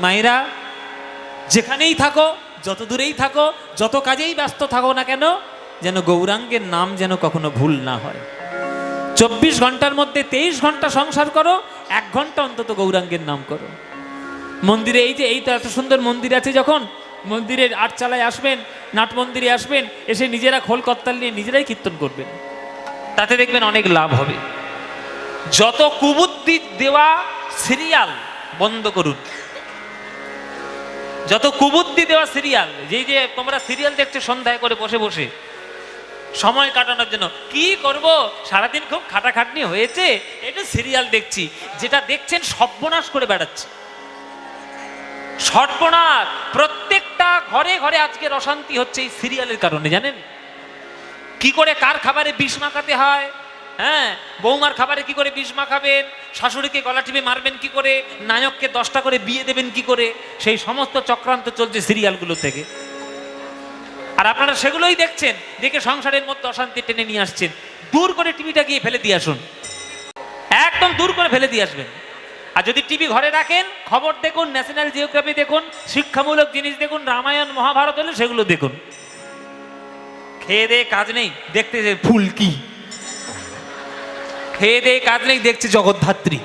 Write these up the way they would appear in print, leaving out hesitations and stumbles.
মায়েরা যেখানেই থাকো, যত দূরেই থাকো, যত কাজেই ব্যস্ত থাকো না কেন, যেন গৌরাঙ্গের নাম যেন কখনো ভুল না হয়। 24 ঘন্টার মধ্যে 23 ঘন্টা সংসার করো, 1 ঘন্টা অন্তত গৌরাঙ্গের নাম করো। মন্দিরে এই তো এত সুন্দর মন্দির আছে, যখন মন্দিরের আটচালায় আসবেন, নাট মন্দিরে আসবেন, এসে নিজেরা খোল করতাল নিয়ে নিজেরাই কীর্তন করবেন, তাতে দেখবেন অনেক লাভ হবে। যত কুবুদ্ধি দেওয়া সিরিয়াল বন্ধ করুন, যত কুবুদ্ধি দেওয়া সিরিয়াল, যে তোমরা সিরিয়াল দেখছো সন্ধ্যায় করে বসে বসে সময় কাটানোর জন্য, কি করব সারাদিন খুব খাটাখাটনি হয়েছে, একটু সিরিয়াল দেখছি, যেটা দেখছেন সর্বনাশ করে বেড়াচ্ছে, সর্বনাশ। প্রত্যেকটা ঘরে ঘরে আজকের অশান্তি হচ্ছে এই সিরিয়ালের কারণে। জানেন কি করে কার খাবারে বিষ মাখাতে হয়? হ্যাঁ, বৌমার খাবারে কি করে বিষ মাখাবেন, শাশুড়িকে গলা টিপে মারবেন কি করে, নায়ককে 10টা করে বিয়ে দেবেন কি করে, সেই সমস্ত চক্রান্ত চলছে সিরিয়ালগুলো থেকে। আর আপনারা সেগুলোই দেখছেন, দেখে সংসারের মধ্যে অশান্তি টেনে নিয়ে আসছেন। দূর করে টিভিটা গিয়ে ফেলে দিয়ে আসুন, একদম দূর করে ফেলে দিয়ে আসবেন। আর যদি টিভি ঘরে রাখেন, খবর দেখুন, ন্যাশনাল জিওগ্রাফি দেখুন, শিক্ষামূলক জিনিস দেখুন, রামায়ণ মহাভারত হলে সেগুলো দেখুন। খেয়ে দেয়ে কাজ নেই, দেখতে যে ফুলকি, খেয়ে দেয়ে কাজ নেই, দেখছে জগদ্ধাত্রী।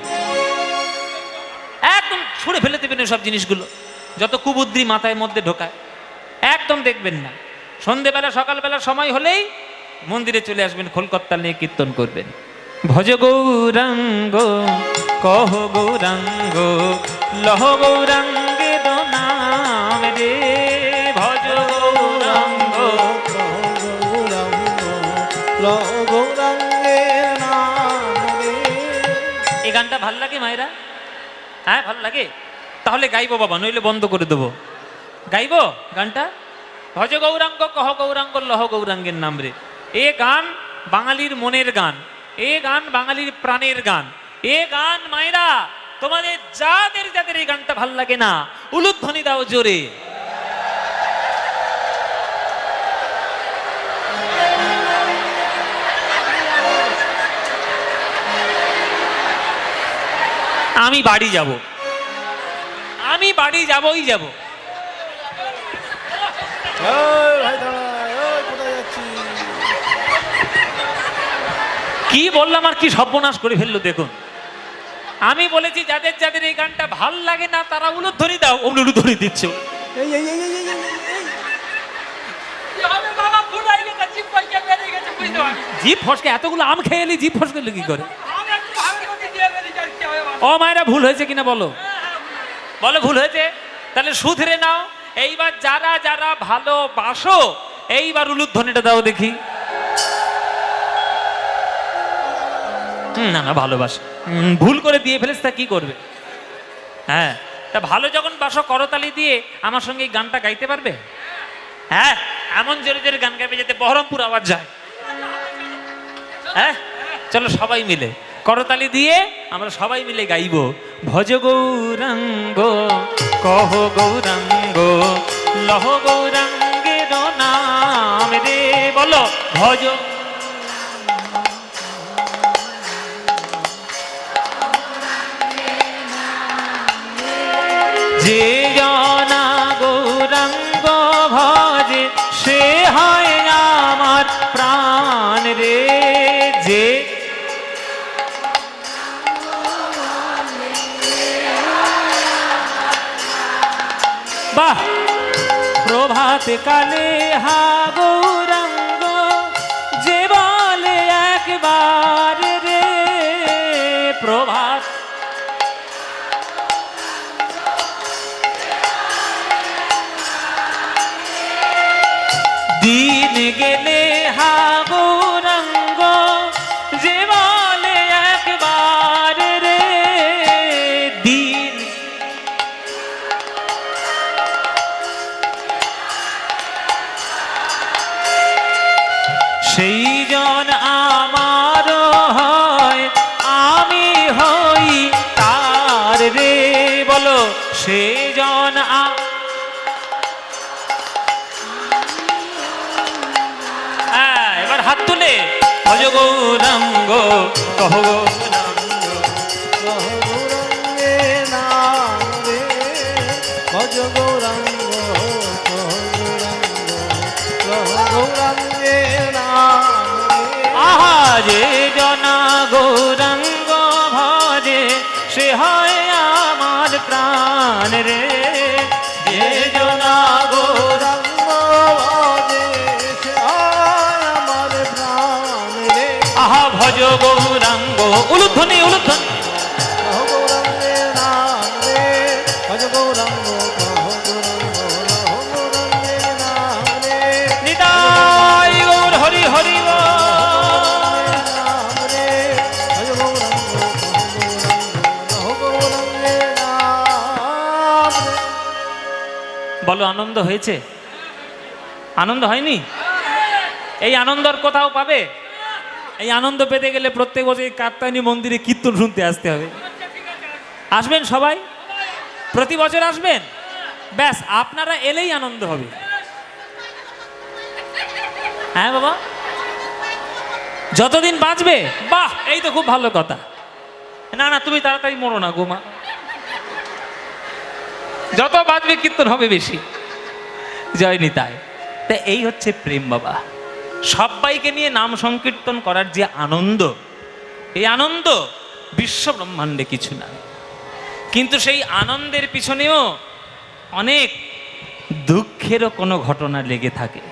একদম ছুঁড়ে ফেলে দেবেন সব জিনিসগুলো, যত কুবুদ্ধি মাথায় মধ্যে ঢোকায়, একদম দেখবেন না। সন্ধেবেলা সকালবেলা সময় হলেই মন্দিরে চলে আসবেন, খোলকর্তাল নিয়ে কীর্তন করবেন। ভজ গৌরাঙ্গ কহ গৌরাঙ্গ লহ গৌরাঙ্গের নাম রে, ভজ গৌরাঙ্গ লহ গৌরাঙ্গের নাম রে। এই গানটা ভাল লাগে মায়েরা? হ্যাঁ ভাল লাগে, তাহলে গাইবো বাবা, নইলে বন্ধ করে দেবো। গাইবো গানটা, ভজ গৌরাঙ্গ কহ গৌরাঙ্গ লহ গৌরাঙ্গের নাম রে। এ গান বাঙালির মনের গান, এ গান বাঙালির প্রাণের গান, এ গান মায়েরা তোমাদের যাদের যাদের এই গানটা ভাল লাগে না, উলুধ্বনি দাও জোরে। আমি বাড়ি যাব, আমি বাড়ি যাবই যাব। ভাই দাঁড়া, কোথায় যাচ্ছিস? কি বললাম আর কি সর্বনাশ করে ফেললো দেখুন। আমি বলেছি যাদের যাদের এই গানটা ভাল লাগে না তারা উলুধ্বনি দাও, উলুধ্বনি দিচ্ছে। এই এই এই এই এই এই, এই। জিভ ফসকে, এতগুলো আম খেয়ে এলি জিভ ফসকে কি করে? ও মায়েরা ভুল হয়েছে কিনা বলো, বলো ভুল হয়েছে, তাহলে শুধরে নাও। এইবার যারা যারা ভালোবাসো এইবার উলুধ্বনিটা দাও দেখি। না না ভালোবাসো, ভুল করে দিয়ে ফেলেছ তা কি করবে? হ্যাঁ, তা ভালো যখন বাসো করতালি দিয়ে আমার সঙ্গে এই গানটা গাইতে পারবে? হ্যাঁ, এমন জোরে জোরে গান গাইবে যাতে বহরমপুর আওয়াজ যায়। হ্যাঁ চলো সবাই মিলে করতালি দিয়ে আমরা সবাই মিলে গাইব। ভজ গৌরাঙ্গ কহ গৌরাঙ্গ লহ গৌরাঙ্গের নাম রে, বলো ভজ। যে জনা গৌরাঙ্গ ভজে সে হয় আমার প্রাণ রে, যে বাহ। প্রভাত কালে হা গৌরাঙ্গ যে বলে একবার রে, প্রভাত দিন গেলে হা গৌরাঙ্গ যে বলে একবার রে, দিন সেই জন আমার হয় আমি হই তার রে, বলো সেই জন। এবার হাত তুলে ভজ গৌরাঙ্গ কহ গৌরাঙ্গ লহ গৌরাঙ্গের নাম রে। ভজ গৌরাঙ্গ গৌরাঙ্গের নাম রে। আহা যে জনা গৌরাঙ্গ ভজে সে হয় আমার প্রাণ রে। যে জনা গৌরাঙ্গ ভজে সে হয় আমার প্রাণ রে। আহা ভজ গৌরাঙ্গ উলুধ্বনি উলুধ্বনি গৌরাঙ্গের নাম রে। ভজ গৌরাঙ্গ গৌরাঙ্গের নাম রে। নিতাই গৌর হরি হরি বল। নাম রে। ভজ গৌরাঙ্গ গৌরাঙ্গের নাম রে। বলো আনন্দ হয়েছে? আনন্দ হয়নি? এই আনন্দর কোথাও পাবে? এই আনন্দ পেতে গেলে প্রত্যেক বছর এই কাত্যায়নী মন্দিরে কীর্তন শুনতে আসতে হবে। আসবেন সবাই? প্রতি বছর আসবেন? ব্যাস আপনারা এলেই আনন্দ হবে। হ্যাঁ বাবা, যতদিন বাঁচবে। বাহ, এই তো খুব ভালো কথা। না না, তুমি তাড়াতাড়ি মরো না গোমা, যত বাঁচবে কীর্তন হবে বেশি। জয় নিতাই। তা এই হচ্ছে প্রেম বাবা। সবাইকে নিয়ে নাম সংকীর্তন করার যে আনন্দ, এই আনন্দ বিশ্ব ব্রহ্মাণ্ডে কিছু না। কিন্তু সেই আনন্দের পিছনেও অনেক দুঃখেরও কোনো ঘটনা লেগে থাকে।